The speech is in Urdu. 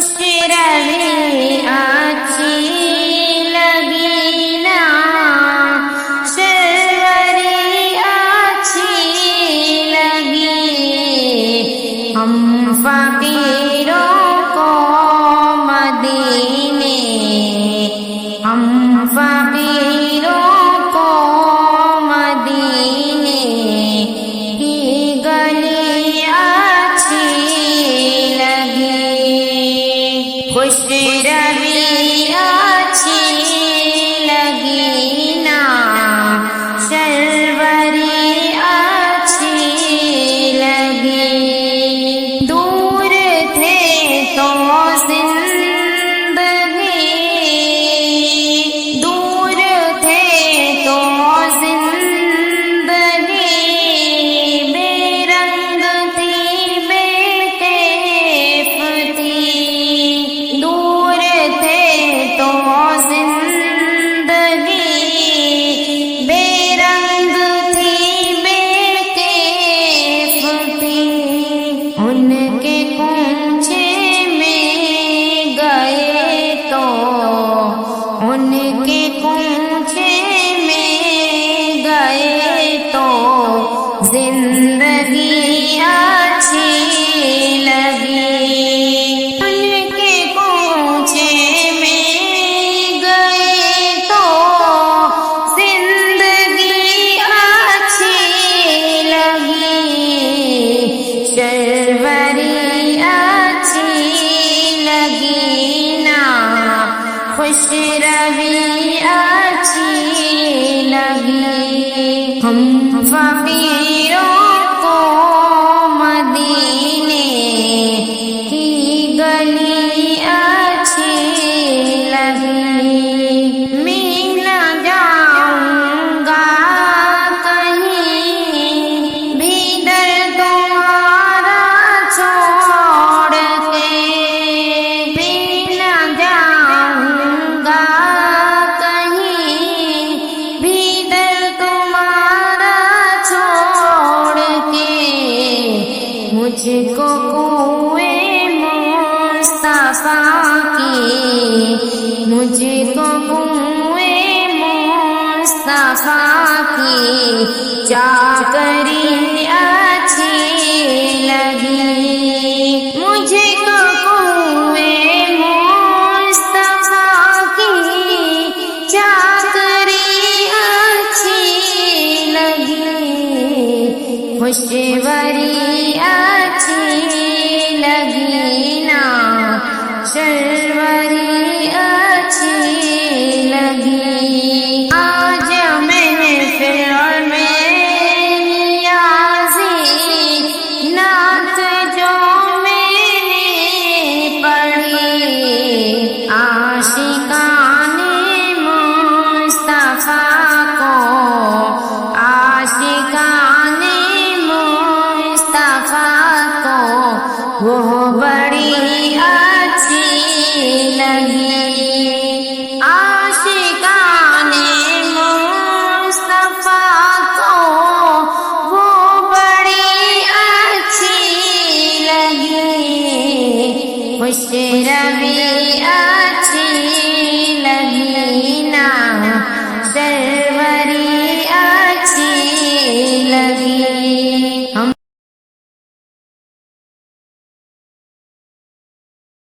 خوش روی اچھی لگی نا، شروری اچھی لگی، ہم فقیروں کو مدینے، ہم فقیروں کو مدینے کی گلی اچھی لگی، خوش روی اچھی لگی نا، شروری اچھی لگی، دور تھے تو زندگی، دور تھے تو زندگی، بے رنگ تھی بے کیف تھی، دور تھے تو زندگی، بے رنگ تھی بے کیف تھی، ان کے کوچے میں گئے تو، ان کے کوچے میں گئے تو زندگی اچھی لگی، ان کے کوچے میں گئے تو زندگی اچھی لگی، شروری اچھی لگی نا، خوش روی اچھی لگی، ہم فقیروں کو مدینے کی گلی اچھی لگی، میں نہ جاؤں گا کہیں بھی در تمہارا چھوڑ کے، میں نہ جاؤں گا کہیں بھی در تمہارا چھوڑ کے، مجھ کو کوئے مصطفیٰ کی، مجھ کو کوئے مصطفیٰ کی چاکری اچھی لگی، مجھے کو کوئے مصطفیٰ کی چاکری اچھی لگی، خوشوری اچھی لگی نا، شروری اچھی لگی، آج محفل میں نیازی نعت جو میں نے پڑھی، عاشقان مصطفیٰ کو، عاشقان مصطفیٰ کو وہ بڑی اچھی لگی، عاشقان مصطفیٰ کو وہ بڑی اچھی لگی، خوش روی اچھی لگی نا،